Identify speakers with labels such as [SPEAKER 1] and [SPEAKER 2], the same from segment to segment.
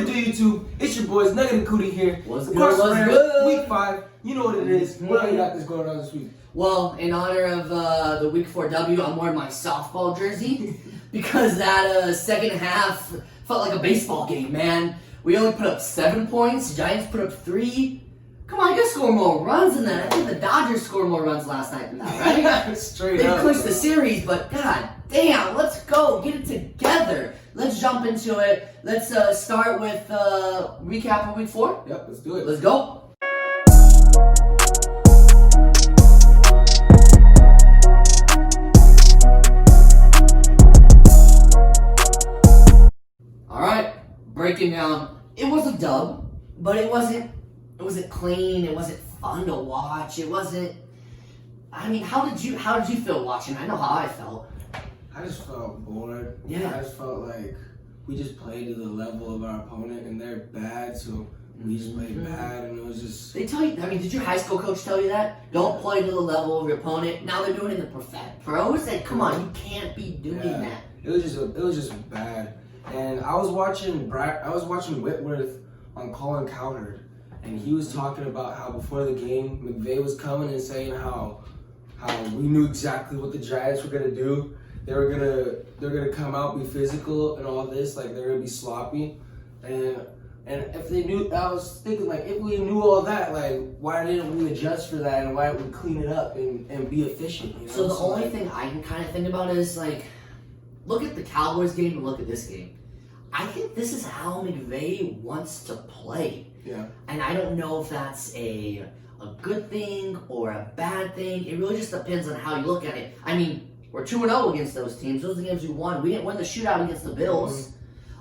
[SPEAKER 1] do, YouTube? It's your boys, Nuggie and Kudi here.
[SPEAKER 2] What's good? What's good?
[SPEAKER 1] Week 5. You know what it is. What do you got this going on this week?
[SPEAKER 2] Well, in honor of the Week 4 W, I'm wearing my softball jersey because that second half felt like a baseball game, man. We only put up 7 points. Giants put up 3. Come on, you gotta score more runs than that. I think the Dodgers scored more runs last night than that, right?
[SPEAKER 1] Straight
[SPEAKER 2] they
[SPEAKER 1] up.
[SPEAKER 2] They clinched the series, but god damn, let's go. Get it together. Let's jump into it. Let's start with recap of Week 4.
[SPEAKER 1] Yep, let's do it.
[SPEAKER 2] Let's go. Alright, breaking down. It was a dub, but it wasn't clean, it wasn't fun to watch, it wasn't. I mean, how did you feel watching? I know how I felt.
[SPEAKER 1] I just felt bored.
[SPEAKER 2] Yeah.
[SPEAKER 1] I just felt like we just played to the level of our opponent, and they're bad, so we just played bad, and it was just.
[SPEAKER 2] They tell you. I mean, did your high school coach tell you that? Don't play to the level of your opponent. Now they're doing it in the pros. Like, come on, you can't be doing that.
[SPEAKER 1] It was just bad. And I was watching Whitworth on Colin Cowherd, and he was talking about how before the game, McVay was coming and saying how we knew exactly what the Giants were gonna do. They're gonna come out, be physical and all this, like they're gonna be sloppy. And if they knew, I was thinking like if we knew all that, like why didn't we adjust for that and why didn't we clean it up and be efficient? You know?
[SPEAKER 2] So the only thing I can kind of think about is like, look at the Cowboys game and look at this game. I think this is how McVay wants to play.
[SPEAKER 1] Yeah.
[SPEAKER 2] And I don't know if that's a good thing or a bad thing. It really just depends on how you look at it. I mean, we're 2-0 against those teams. Those are the games we won. We didn't win the shootout against the Bills.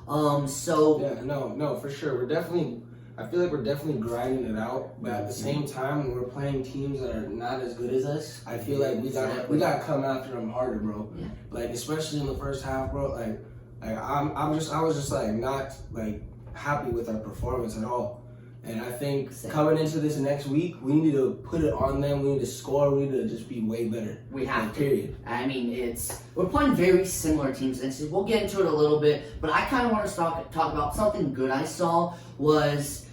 [SPEAKER 2] So
[SPEAKER 1] yeah, no, for sure. I feel like we're definitely grinding it out, but at the same time, when we're playing teams that are not as good as us, I feel like we gotta come after them harder, bro.
[SPEAKER 2] Yeah.
[SPEAKER 1] Like especially in the first half, bro. I was just like not like happy with our performance at all. And I think coming into this next week, we need to put it on them. We need to score. We need to just be way better.
[SPEAKER 2] We have to.
[SPEAKER 1] Period.
[SPEAKER 2] I mean, we're playing very similar teams, and we'll get into it a little bit. But I kind of want to talk about something good I saw was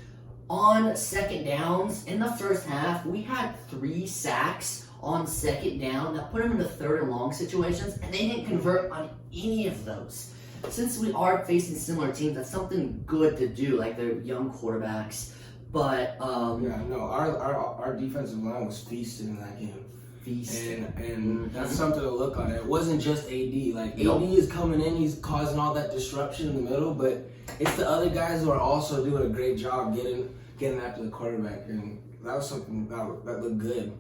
[SPEAKER 2] on second downs in the first half. We had 3 sacks on second down that put them into third and long situations, and they didn't convert on any of those. Since we are facing similar teams, that's something good to do. Like they're young quarterbacks. But
[SPEAKER 1] our defensive line was feasting in that game. And that's something to look on. It wasn't just AD. Like AD is coming in, he's causing all that disruption in the middle, but it's the other guys who are also doing a great job getting after the quarterback. And that was something that looked good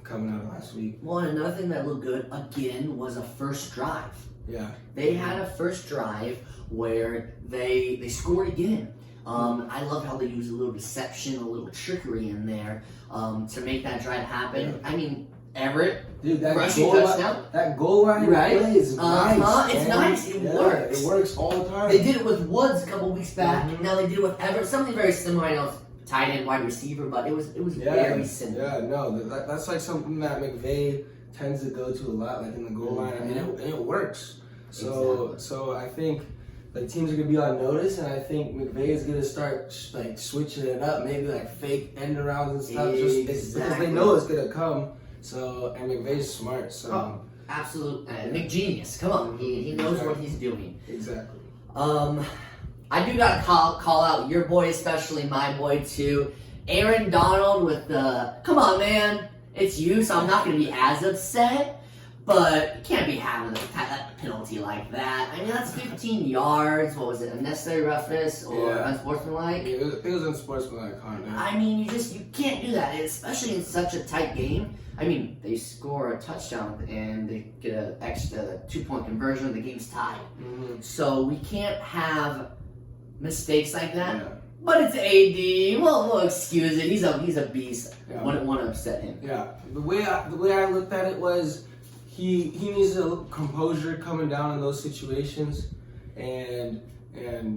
[SPEAKER 1] coming out of last week.
[SPEAKER 2] Well, and another thing that looked good again was a first drive.
[SPEAKER 1] Yeah.
[SPEAKER 2] They had a first drive where they scored again. I love how they used a little deception, a little trickery in there to make that drive happen. Yeah. I mean, Everett,
[SPEAKER 1] dude, that
[SPEAKER 2] goal
[SPEAKER 1] line
[SPEAKER 2] right?
[SPEAKER 1] play is nice.
[SPEAKER 2] It's nice. It works.
[SPEAKER 1] It works all the time.
[SPEAKER 2] They did it with Woods a couple weeks back. Now they did it with Everett. Something very similar. I know it's tight end, wide receiver, but it was very similar.
[SPEAKER 1] Yeah, no, that's like something that McVay tends to go to a lot, like in the goal line, and it works. So I think like teams are gonna be on notice, and I think McVay is gonna start like switching it up, maybe like fake end arounds and stuff, just because they know it's gonna come. So and McVay's smart, so
[SPEAKER 2] absolute McGenius. Come on, he knows what he's doing.
[SPEAKER 1] Exactly.
[SPEAKER 2] I do gotta call out your boy, especially my boy too, Aaron Donald with the. Come on, man, it's you, so I'm not gonna be as upset. But you can't be having that penalty like that. I mean, that's 15 yards. What was it? Unnecessary roughness or unsportsmanlike?
[SPEAKER 1] Yeah, it was unsportsmanlike conduct.
[SPEAKER 2] I mean, you can't do that, especially in such a tight game. I mean, they score a touchdown and they get an extra 2-point conversion. The game's tied.
[SPEAKER 1] Mm-hmm.
[SPEAKER 2] So we can't have mistakes like that. Yeah. But it's AD. We'll excuse it. He's a beast. Yeah. Wouldn't want to upset him.
[SPEAKER 1] Yeah. The way I looked at it was. He needs a composure coming down in those situations, and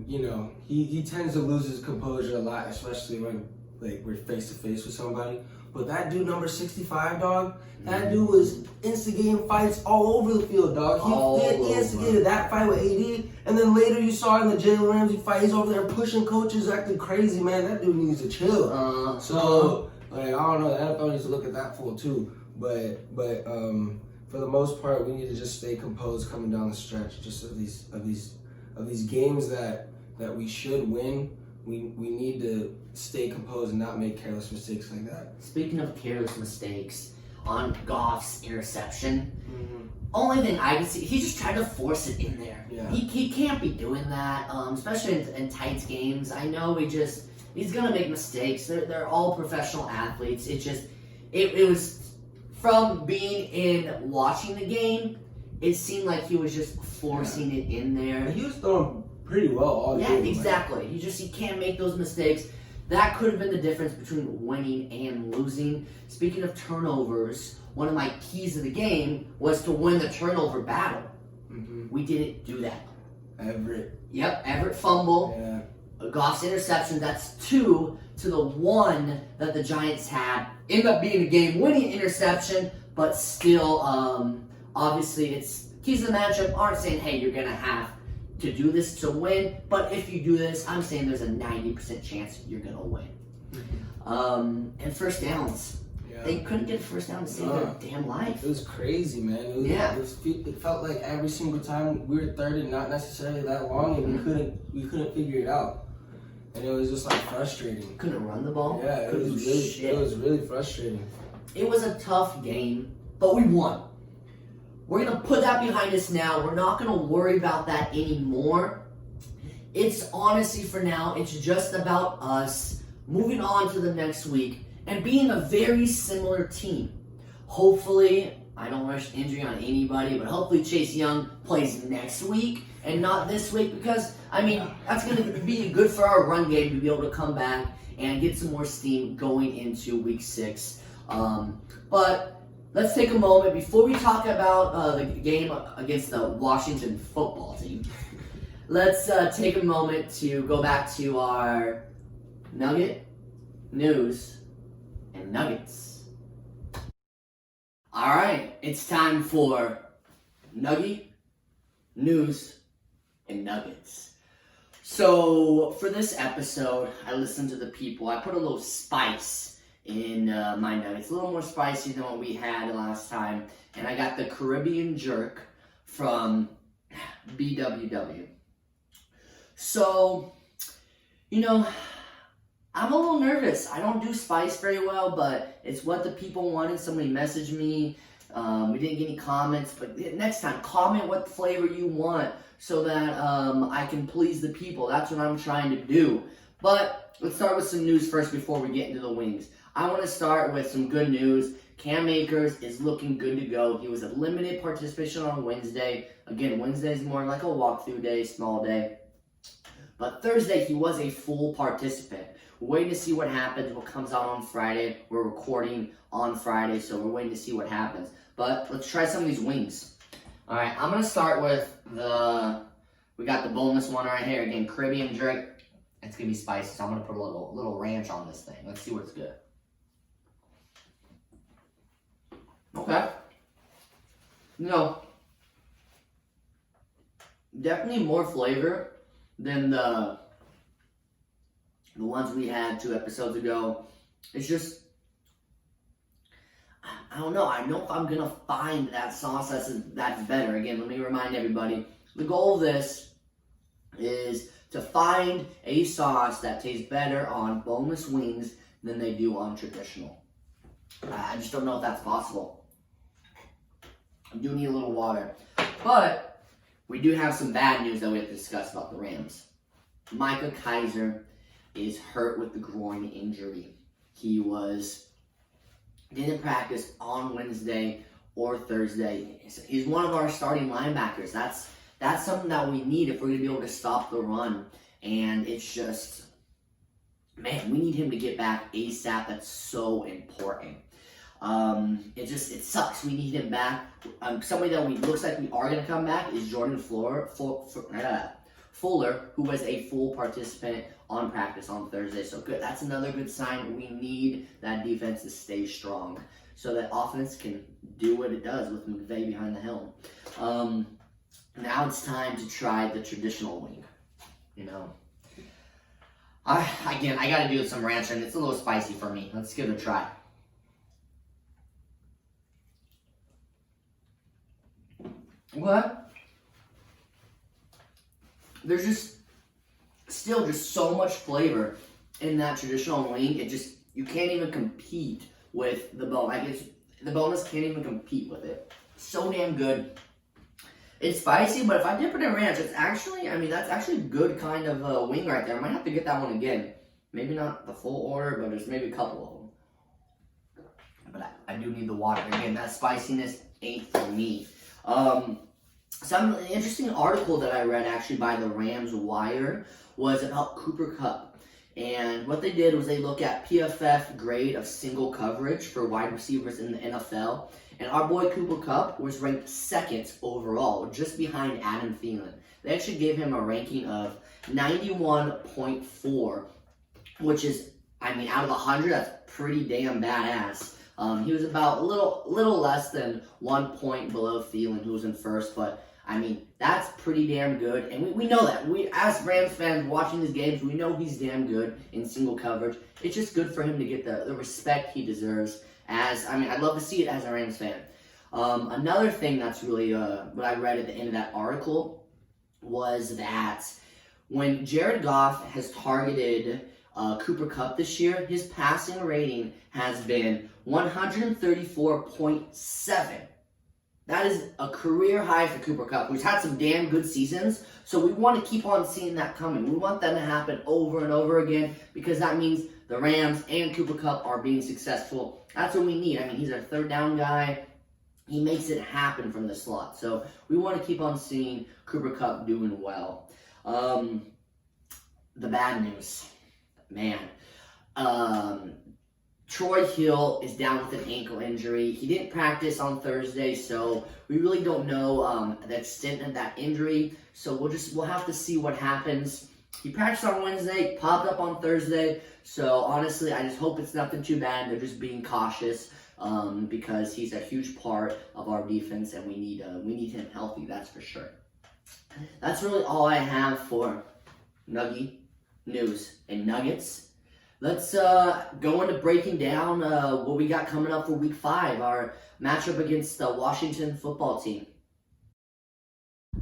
[SPEAKER 1] you know he tends to lose his composure a lot, especially when like we're face to face with somebody. But that dude, number 65, dog, that dude was instigating fights all over the field, dog. He instigated that fight with AD, and then later you saw in the Jalen Ramsey fight, he's over there pushing coaches, acting crazy, man. That dude needs to chill. So, like, I don't know, the NFL needs to look at that fool too. But for the most part, we need to just stay composed coming down the stretch. Just of these games that we should win. We need to stay composed and not make careless mistakes like that.
[SPEAKER 2] Speaking of careless mistakes, on Goff's interception, only thing I can see, he just tried to force it in there.
[SPEAKER 1] Yeah.
[SPEAKER 2] He can't be doing that, especially in tight games. I know he's gonna make mistakes. They're all professional athletes. It was from being in watching the game. It seemed like he was just forcing it in there.
[SPEAKER 1] He was throwing pretty well all game.
[SPEAKER 2] Yeah, exactly. He can't make those mistakes. That could have been the difference between winning and losing. Speaking of turnovers, one of my keys of the game was to win the turnover battle. We didn't do that.
[SPEAKER 1] Everett.
[SPEAKER 2] Yep, Everett fumble.
[SPEAKER 1] Yeah.
[SPEAKER 2] Goff's interception. That's 2 to the 1 that the Giants had. Ended up being a game-winning interception, but still, obviously, it's keys of the matchup aren't saying, hey, you're gonna have to do this to win, but if you do this, I'm saying there's a 90% chance you're gonna win. And first downs, they couldn't get a first down to save their damn life.
[SPEAKER 1] It was crazy, man. It felt like every single time we were third and not necessarily that long, and we couldn't figure it out, and it was just like frustrating.
[SPEAKER 2] Couldn't run the ball.
[SPEAKER 1] Yeah, it was really frustrating.
[SPEAKER 2] It was a tough game, but we won. We're going to put that behind us now. We're not going to worry about that anymore. It's honestly, for now, it's just about us moving on to the next week and being a very similar team. Hopefully, I don't wish injury on anybody, but hopefully Chase Young plays next week and not this week, because, I mean, that's going to be good for our run game to be able to come back and get some more steam going into week 6. But let's take a moment before we talk about the game against the Washington football team. Let's take a moment to go back to our Nugget, News, and Nuggets. All right, it's time for Nuggie, News, and Nuggets. So for this episode, I listened to the people. I put a little spice in my nuggets, a little more spicy than what we had last time, and I got the Caribbean jerk from BWW. So, you know, I'm a little nervous. I don't do spice very well, but it's what the people wanted. Somebody messaged me. We didn't get any comments, but next time, comment what flavor you want so that I can please the people. That's what I'm trying to do. But let's start with some news first before we get into the wings. I want to start with some good news. Cam Akers is looking good to go. He was a limited participation on Wednesday. Again, Wednesday is more like a walkthrough day, small day. But Thursday, he was a full participant. We're waiting to see what happens, what comes out on Friday. We're recording on Friday, so we're waiting to see what happens. But let's try some of these wings. All right, I'm going to start with we got the boneless one right here. Again, Caribbean jerk. It's going to be spicy, so I'm going to put a little ranch on this thing. Let's see what's good. Okay. No. Definitely more flavor than the ones we had 2 episodes ago. It's just, I don't know. I know if I'm going to find that sauce that's better. Again, let me remind everybody, the goal of this is to find a sauce that tastes better on boneless wings than they do on traditional. I just don't know if that's possible. I do need a little water. But we do have some bad news that we have to discuss about the Rams. Micah Kiser is hurt with the groin injury. He didn't practice on Wednesday or Thursday. He's one of our starting linebackers. That's something that we need if we're going to be able to stop the run. And it's just, man, we need him to get back ASAP. That's so important. It sucks. We need him back. Somebody that looks like we are going to come back is Jordan Fuller. Fuller, who was a full participant on practice on Thursday. So good. That's another good sign. We need that defense to stay strong so that offense can do what it does with McVay behind the helm. Now it's time to try the traditional wing. I got to do some ranch, and it's a little spicy for me. Let's give it a try. What? There's just so much flavor in that traditional wing. You can't even compete with the bone. The boneless can't even compete with it. So damn good. It's spicy, but if I dip it in ranch, that's actually good kind of wing right there. I might have to get that one again. Maybe not the full order, but there's maybe a couple of them. But I do need the water. Again, that spiciness ain't for me. Some interesting article that I read actually by the Rams Wire was about Cooper Kupp. And what they did was they looked at PFF grade of single coverage for wide receivers in the NFL. And our boy Cooper Kupp was ranked 2nd overall, just behind Adam Thielen. They actually gave him a ranking of 91.4, which is, out of 100, that's pretty damn badass. He was about a little less than 1 point below Thielen, who was in first, but that's pretty damn good. And we know that. We, as Rams fans watching these games, we know he's damn good in single coverage. It's just good for him to get the respect he deserves. I'd love to see it as a Rams fan. Another thing that's really what I read at the end of that article was that when Jared Goff has targeted Cooper Kupp this year, his passing rating has been 134.7. That is a career high for Cooper Kupp, who's had some damn good seasons. So we want to keep on seeing that coming. We want that to happen over and over again because that means the Rams and Cooper Kupp are being successful. That's what we need. He's our third down guy. He makes it happen from the slot. So we want to keep on seeing Cooper Kupp doing well. The bad news. Man. Troy Hill is down with an ankle injury. He didn't practice on Thursday, so we really don't know the extent of that injury. So we'll have to see what happens. He practiced on Wednesday, popped up on Thursday. So honestly, I just hope it's nothing too bad. They're just being cautious because he's a huge part of our defense, and we need him healthy. That's for sure. That's really all I have for Nuggie news and nuggets. Let's go into breaking down what we got coming up for Week 5, our matchup against the Washington football team.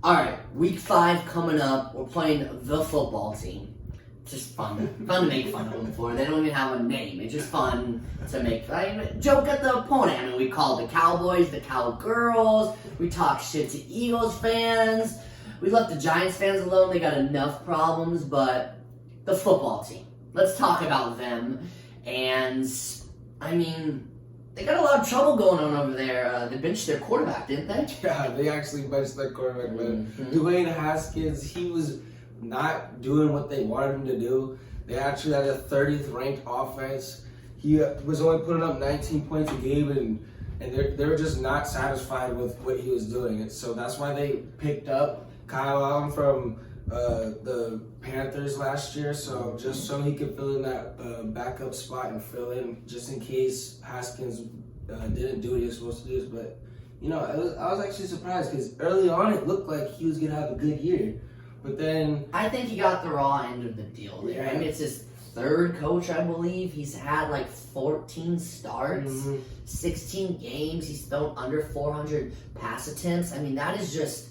[SPEAKER 2] All right, Week 5 coming up. We're playing the football team. Just fun to make fun of them for. They don't even have a name. It's just fun to make fun. Joke at the opponent. We call the Cowboys the Cowgirls. We talk shit to Eagles fans. We left the Giants fans alone. They got enough problems, but the football team. Let's talk about them. And, they got a lot of trouble going on over there. They benched their quarterback, didn't they?
[SPEAKER 1] Yeah, they actually benched their quarterback. Dwayne Haskins, he was not doing what they wanted him to do. They actually had a 30th ranked offense. He was only putting up 19 points a game, and they were just not satisfied with what he was doing. And so that's why they picked up Kyle Allen from the Panthers last year, so just so he could fill in that backup spot and fill in just in case Haskins didn't do what he was supposed to do. But I was actually surprised because early on it looked like he was gonna have a good year, but then
[SPEAKER 2] I think he got the raw end of the deal there.
[SPEAKER 1] Yeah.
[SPEAKER 2] It's his third coach, I believe. He's had 14 starts, 16 games. He's thrown under 400 pass attempts. That is just.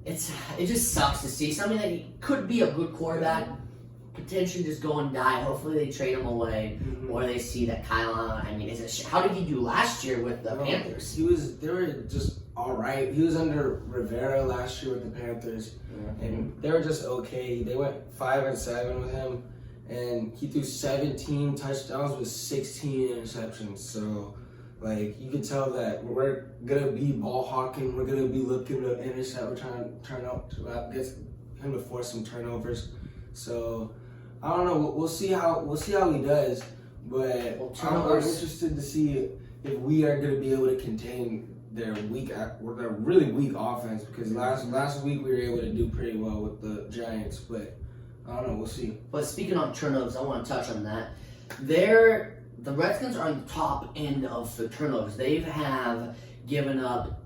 [SPEAKER 2] It just sucks to see something that he could be a good quarterback potentially just go and die. Hopefully they trade him away, or they see that Kyle Allen. How did he do last year with the Panthers?
[SPEAKER 1] They were just all right. He was under Rivera last year with the Panthers, and they were just okay. They went 5-7 with him, and he threw 17 touchdowns with 16 interceptions. So. You can tell that we're gonna be ball hawking. We're gonna be looking to intercept. We're trying to turn out to get him to force some turnovers. So I don't know. We'll see how he does. But I'm interested to see if we are gonna be able to contain their really weak offense, because last week we were able to do pretty well with the Giants, but I don't know, we'll see.
[SPEAKER 2] But speaking of turnovers, I want to touch on that. The Redskins are on the top end of the turnovers. They've given up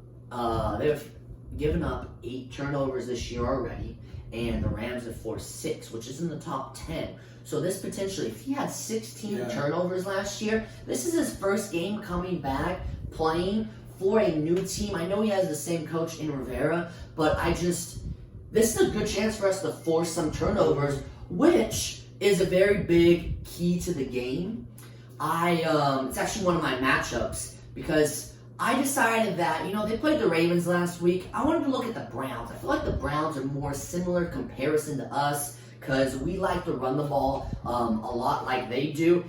[SPEAKER 2] 8 turnovers this year already, and the Rams have forced 6, which is in the top 10. So this potentially, if he had 16 turnovers last year, this is his first game coming back playing for a new team. I know he has the same coach in Rivera, but this is a good chance for us to force some turnovers, which is a very big key to the game. It's actually one of my matchups, because I decided that, they played the Ravens last week. I wanted to look at the Browns. I feel like the Browns are more similar comparison to us, because we like to run the ball a lot like they do.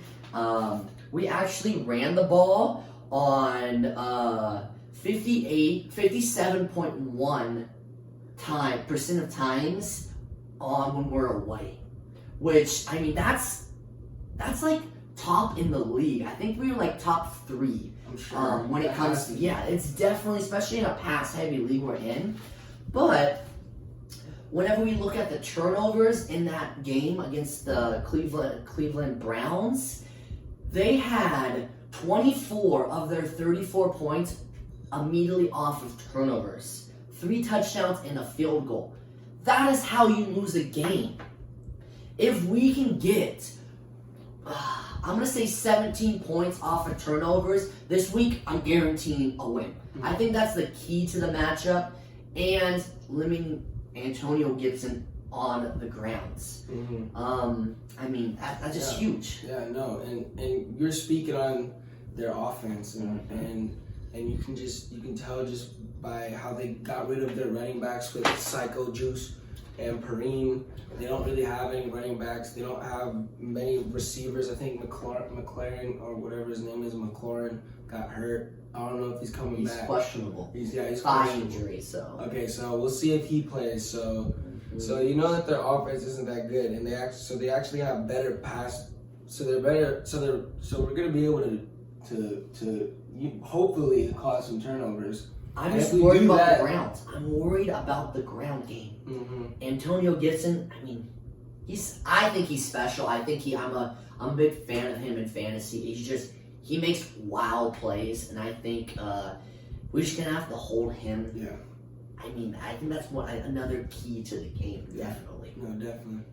[SPEAKER 2] We actually ran the ball on 57.1% of times when we're away. Which, I mean, that's like top in the league. I think we were like top 3 when it comes to, it's definitely, especially in a pass-heavy league we're in. But whenever we look at the turnovers in that game against the Cleveland Browns, they had 24 of their 34 points immediately off of turnovers. 3 touchdowns and a field goal. That is how you lose a game. If we can get, I'm going to say 17 points off of turnovers this week, I'm guaranteeing a win. I think that's the key to the matchup, and limiting Antonio Gibson on the grounds. I mean, that's just huge.
[SPEAKER 1] Yeah, no, and you're speaking on their offense, and you can tell just by how they got rid of their running backs with Psycho Juice and Kareem. They don't really have any running backs. They don't have many receivers. I think McLaren or whatever his name is, McLaurin, got hurt. I don't know if he's coming back.
[SPEAKER 2] He's questionable.
[SPEAKER 1] He's
[SPEAKER 2] thigh
[SPEAKER 1] questionable.
[SPEAKER 2] Injury. So
[SPEAKER 1] okay, so we'll see if he plays. So you know that their offense isn't that good, and they actually have better pass. So they're better. So we're gonna be able to hopefully cause some turnovers.
[SPEAKER 2] I'm just worried about the ground. I'm worried about the ground game. Antonio Gibson, I mean, I think he's special. I'm a big fan of him in fantasy. He makes wild plays, and I think we're just gonna have to hold him.
[SPEAKER 1] Yeah.
[SPEAKER 2] I mean, I think that's another key to the game. Definitely.
[SPEAKER 1] No, definitely.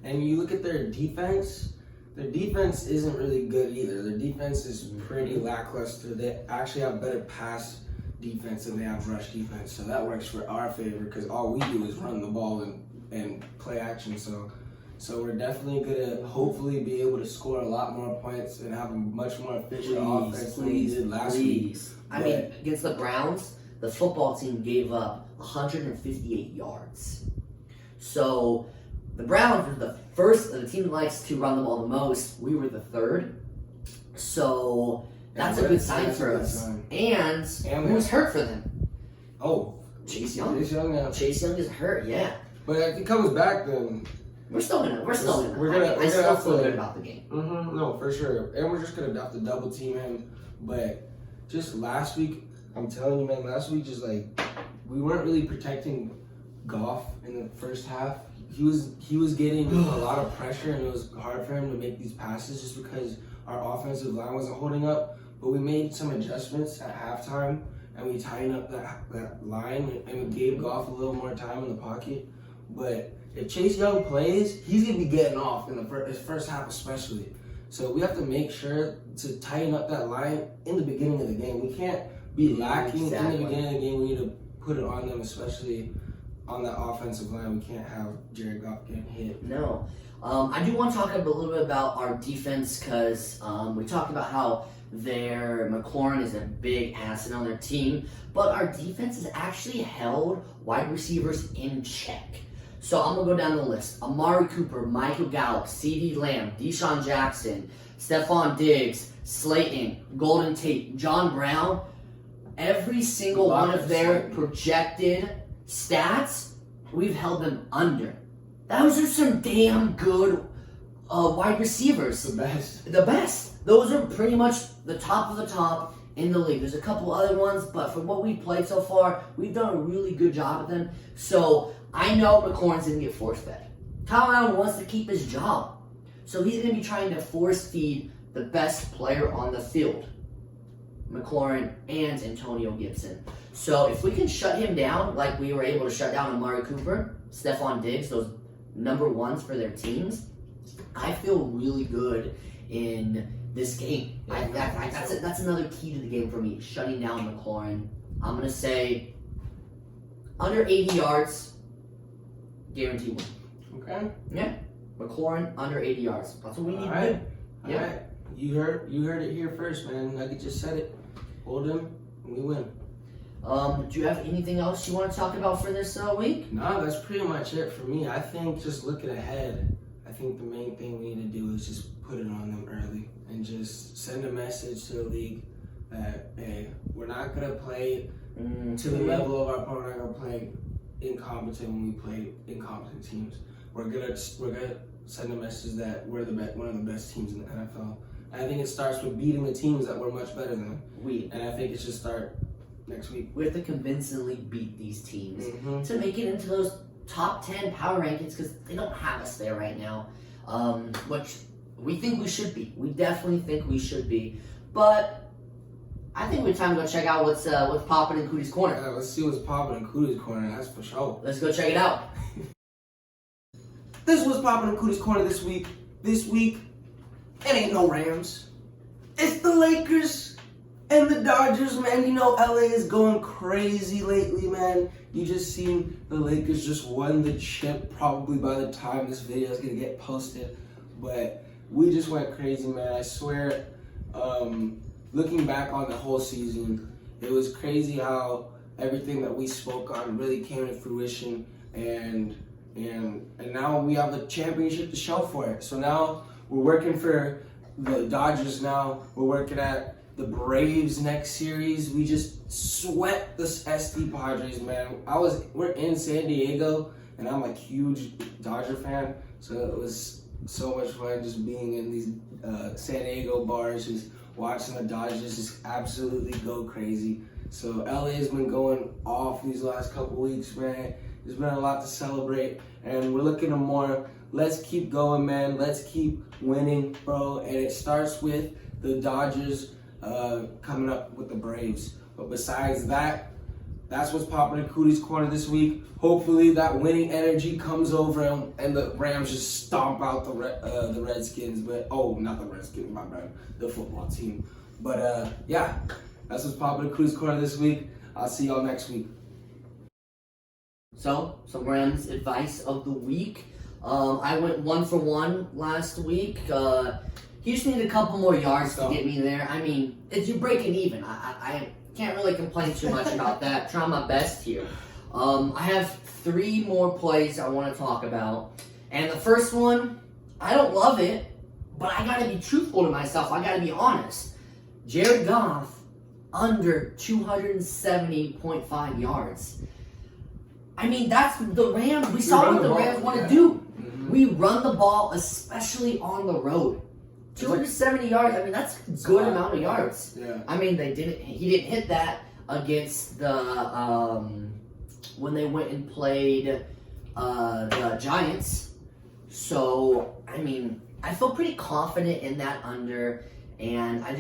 [SPEAKER 1] And you look at their defense. Their defense isn't really good either. Their defense is pretty lackluster. They actually have better pass defense than they have rush defense, so that works for our favor, because all we do is run the ball and play action. So we're definitely gonna hopefully be able to score a lot more points and have a much more efficient offense than we did last week.
[SPEAKER 2] I mean, against the Browns, the football team gave up 158 yards. So the Browns were the team that likes to run the ball the most. We were the 3rd. So that's a good sign for us. And who was hurt for them?
[SPEAKER 1] Oh,
[SPEAKER 2] Chase Young.
[SPEAKER 1] Chase Young
[SPEAKER 2] is hurt, yeah.
[SPEAKER 1] But if he comes back, then
[SPEAKER 2] we're still gonna. I still feel good about the game.
[SPEAKER 1] No, for sure. And we're just gonna have to double team him. But just last week, I'm telling you, man, just like we weren't really protecting Goff in the first half. He was getting a lot of pressure, and it was hard for him to make these passes just because our offensive line wasn't holding up. But we made some adjustments at halftime, and we tightened up that line, and we gave Goff a little more time in the pocket. But if Chase Young plays, he's going to be getting off in his first half especially. So we have to make sure to tighten up that line in the beginning of the game. We can't be lacking in the beginning of the game. We need to put it on them, especially on that offensive line. We can't have Jared Goff getting hit.
[SPEAKER 2] No. I do want to talk a little bit about our defense, because we talked about how McLaurin is a big asset on their team, but our defense has actually held wide receivers in check. So I'm going to go down the list. Amari Cooper, Michael Gallup, CeeDee Lamb, Deshaun Jackson, Stephon Diggs, Slayton, Golden Tate, John Brown. Every single one of their projected stats, we've held them under. Those are some damn good wide receivers.
[SPEAKER 1] The best.
[SPEAKER 2] Those are pretty much the top of the top in the league. There's a couple other ones, but for what we've played so far, we've done a really good job with them. So I know McLaurin's going to get force-fed. Kyle Allen wants to keep his job. So he's going to be trying to force-feed the best player on the field, McLaurin and Antonio Gibson. So if we can shut him down like we were able to shut down Amari Cooper, Stephon Diggs, those number ones for their teams, I feel really good in this game. That's another key to the game for me, shutting down McLaurin. I'm going to say under 80 yards, guarantee win.
[SPEAKER 1] Okay.
[SPEAKER 2] Yeah. McLaurin under 80 yards. That's what we need to do.
[SPEAKER 1] All right. You heard it here first, man. Nuggie just said it. Hold him, and we win.
[SPEAKER 2] Do you have anything else you want to talk about for this week?
[SPEAKER 1] No, that's pretty much it for me. I think just looking ahead, I think the main thing we need to do is just put it on them early and just send a message to the league that, hey, we're not going to play to the level of our opponent. We're not going to play incompetent when we play incompetent teams. We're gonna send a message that we're one of the best teams in the NFL. And I think it starts with beating the teams that we're much better than. And I think it should start next week.
[SPEAKER 2] We have to convincingly beat these teams to make it into those top 10 power rankings because they don't have us there right now, which we think we should be. We definitely think we should be. But I think we have time to go check out what's poppin' in Kudi's corner.
[SPEAKER 1] Yeah, let's see what's poppin' in Kudi's corner. That's for sure.
[SPEAKER 2] Let's go check it out.
[SPEAKER 1] This was poppin' in Kudi's corner this week. This week, it ain't no Rams. It's the Lakers and the Dodgers, man. You know LA is going crazy lately, man. You just seen the Lakers just won the chip probably by the time this video is gonna get posted. But we just went crazy, man. I swear, looking back on the whole season, it was crazy how everything that we spoke on really came to fruition, and now we have a championship to show for it. So now we're working for the Dodgers now. We're working at the Braves next series. We just sweat the SD Padres, man. We're in San Diego, and I'm a huge Dodger fan, so it was so much fun just being in these San Diego bars, just watching the Dodgers just absolutely go crazy. So LA has been going off these last couple weeks, man. There's been a lot to celebrate, and we're looking to more. Let's keep going, man. Let's keep winning, bro. And it starts with the Dodgers coming up with the Braves. But besides that, that's what's popping in Kudi's corner this week. Hopefully that winning energy comes over and the Rams just stomp out the Redskins. But not the Redskins, my bad. The football team. But yeah, that's what's popping in Kudi's corner this week. I'll see y'all next week.
[SPEAKER 2] So, some Rams advice of the week. I went 1 for 1 last week. He just needed a couple more yards to get me there. I mean, you're breaking even. I can't really complain too much about that. Trying my best here. I have 3 more plays I want to talk about. And the first one, I don't love it, but I got to be truthful to myself. I got to be honest. Jared Goff, under 270.5 yards. I mean, that's the Rams. We saw what the Rams want to do. We run the ball, especially on the road. 270 yards. I mean, that's a good amount of yards.
[SPEAKER 1] Yeah.
[SPEAKER 2] I mean, he didn't hit that against the when they went and played the Giants. So, I mean, I feel pretty confident in that under, and I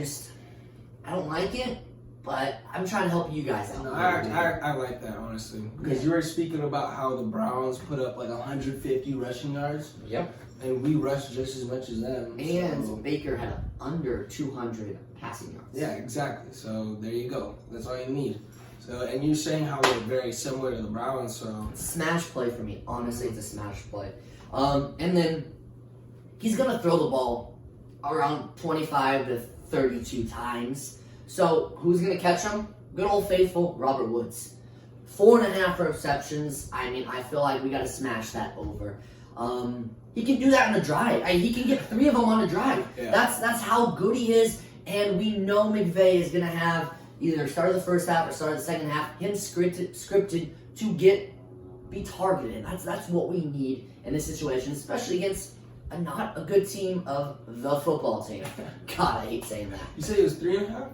[SPEAKER 2] don't like it. But I'm trying to help you guys out.
[SPEAKER 1] No, I like that, honestly. Because you were speaking about how the Browns put up like 150 rushing yards.
[SPEAKER 2] Yep.
[SPEAKER 1] And we rushed just as much as them.
[SPEAKER 2] And Baker had under 200 passing yards.
[SPEAKER 1] Yeah, exactly. So there you go. That's all you need. So, and you're saying how we're very similar to the Browns, so...
[SPEAKER 2] Smash play for me. Honestly, it's a smash play. And then he's going to throw the ball around 25 to 32 times. So, who's going to catch him? Good old faithful Robert Woods. 4.5 receptions. I mean, I feel like we got to smash that over. He can do that on a drive. He can get 3 of them on a drive.
[SPEAKER 1] Yeah.
[SPEAKER 2] That's how good he is. And we know McVay is going to have either start of the first half or start of the second half, him scripted to be targeted. That's what we need in this situation, especially against not a good team of the football team. God, I hate saying that.
[SPEAKER 1] You said it was 3.5?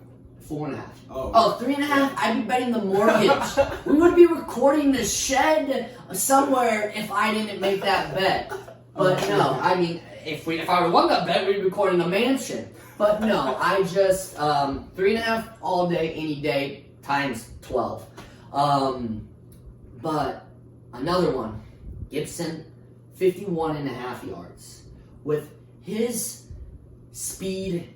[SPEAKER 2] 4.5.
[SPEAKER 1] Oh.
[SPEAKER 2] Oh, 3.5. I'd be betting the mortgage. We would be recording the shed somewhere if I didn't make that bet. But no, I mean, if I would have won that bet, we'd be recording a mansion. But no, I just 3.5 all day, any day, times 12. But another one, Gibson, 51.5 yards. With his speed,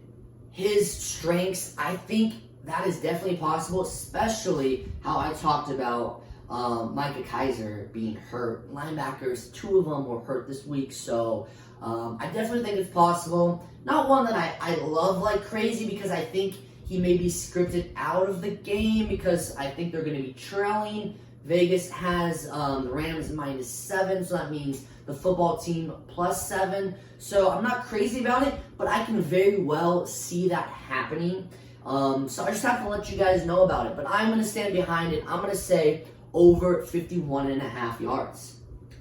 [SPEAKER 2] his strengths, I think that is definitely possible, especially how I talked about Micah Kaiser being hurt. Linebackers, 2 of them were hurt this week, so I definitely think it's possible. Not one that I love like crazy because I think he may be scripted out of the game because I think they're going to be trailing. Vegas has the Rams -7, so that means the football team +7. So I'm not crazy about it, but I can very well see that happening. So I just have to let you guys know about it. But I'm going to stand behind it. I'm going to say over 51.5 yards.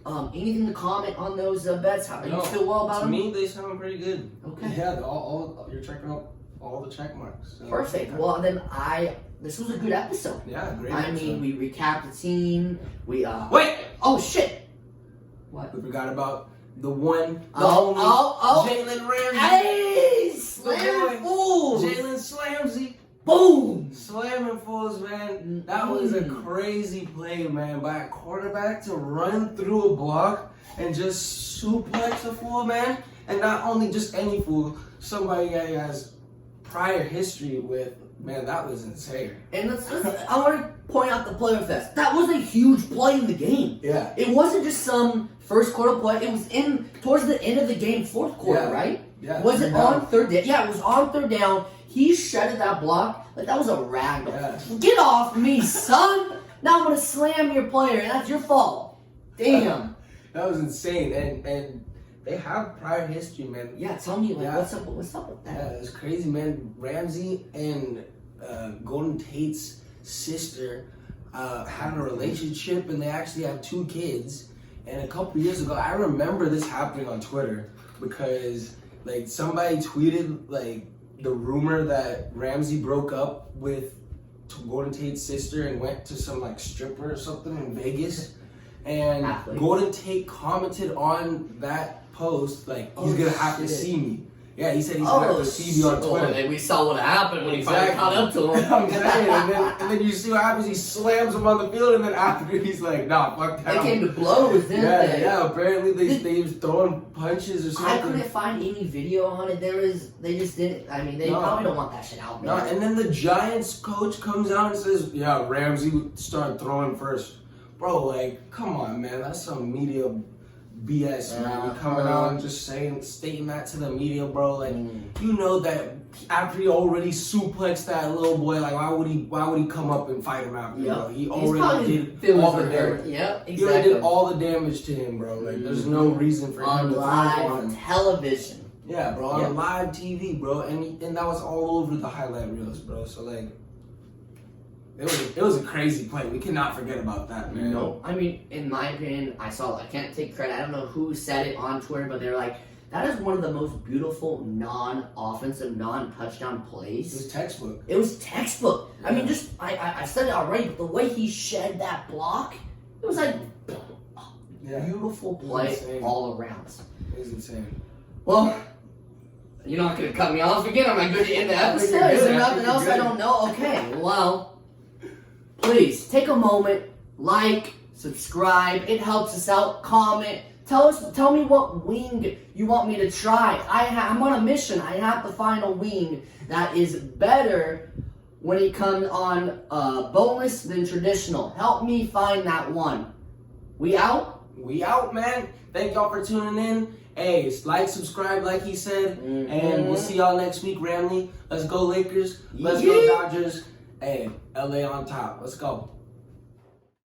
[SPEAKER 2] Anything to comment on those bets? How do you feel well about them?
[SPEAKER 1] To me, they sound pretty good.
[SPEAKER 2] Okay.
[SPEAKER 1] Yeah, all you're checking out all the check marks. So.
[SPEAKER 2] Perfect. Well, then this was a good episode.
[SPEAKER 1] Yeah, great.
[SPEAKER 2] I mean, we recapped the team. We
[SPEAKER 1] wait.
[SPEAKER 2] Oh shit. What?
[SPEAKER 1] We forgot about the one, the only Jalen Ramsey.
[SPEAKER 2] Hey, slam fools.
[SPEAKER 1] Jalen Slamsy.
[SPEAKER 2] Boom.
[SPEAKER 1] Slamming fools, man. That was a crazy play, man, by a quarterback to run through a block and just suplex a fool, man. And not only just any fool, somebody that has prior history with, man, that was insane.
[SPEAKER 2] And I want to point out the player fest. That was a huge play in the game.
[SPEAKER 1] Yeah.
[SPEAKER 2] It wasn't just some first quarter play. It was towards the end of the game, fourth quarter, right?
[SPEAKER 1] Yeah.
[SPEAKER 2] Was it on third down? Yeah, it was on third down. He shredded that block like that was a rag.
[SPEAKER 1] Yeah.
[SPEAKER 2] Get off me, son! Now I'm gonna slam your player, and that's your fault. Damn.
[SPEAKER 1] That was insane, and they have prior history, man.
[SPEAKER 2] Yeah, tell me, what's up with that?
[SPEAKER 1] Yeah, it's crazy, man. Ramsey and Golden Tate's sister had a relationship, and they actually have 2 kids. And a couple years ago, I remember this happening on Twitter because like somebody tweeted like the rumor that Ramsey broke up with Golden Tate's sister and went to some like stripper or something in Vegas. And Golden Tate commented on that post like, he's gonna have to see me. Yeah, he said he's gonna have to see me on Twitter.
[SPEAKER 2] And we saw what happened when he finally caught up to him.
[SPEAKER 1] I'm saying, and then you see what happens. He slams him on the field, and then after he's like, "Nah, fuck that."
[SPEAKER 2] They came to blows, didn't they?
[SPEAKER 1] Yeah. Apparently they was throwing punches or something.
[SPEAKER 2] I couldn't find any video on it. They just didn't. I mean, they probably don't want that shit out there.
[SPEAKER 1] No, and then the Giants coach comes out and says, "Yeah, Ramsey started throwing first." Bro, like, come on, man. That's some media BS, man. You're coming out and just stating that to the media, bro. Like, you know that after he already suplexed that little boy, like, why would he come up and fight him after? Bro? He already did all the damage.
[SPEAKER 2] Yep, exactly.
[SPEAKER 1] He already did all the damage to him, bro. Like, there's no reason for him to fight
[SPEAKER 2] on television.
[SPEAKER 1] Yeah, bro, on live TV, bro, and that was all over the highlight reels, bro. So like, it was a crazy play. We cannot forget about that, man.
[SPEAKER 2] No, I mean, in my opinion, I can't take credit. I don't know who said it on Twitter, but they're like, that is one of the most beautiful non-offensive, non-touchdown plays.
[SPEAKER 1] It was textbook.
[SPEAKER 2] It was textbook.
[SPEAKER 1] Yeah.
[SPEAKER 2] I mean, just I said it already, but the way he shed that block, it was like beautiful play all around.
[SPEAKER 1] It was insane.
[SPEAKER 2] Well, you're not gonna cut me off again. Am I good to end the episode? Is there nothing else I don't know? Okay, well. Please take a moment, like, subscribe. It helps us out. Comment. Tell me what wing you want me to try. I'm on a mission. I have to find a wing that is better when it comes on boneless than traditional. Help me find that one. We out?
[SPEAKER 1] We out, man. Thank y'all for tuning in. Hey, like, subscribe, like he said, and we'll see y'all next week, Ramley. Let's go Lakers. Let's go Dodgers. Hey, LA on top. Let's go.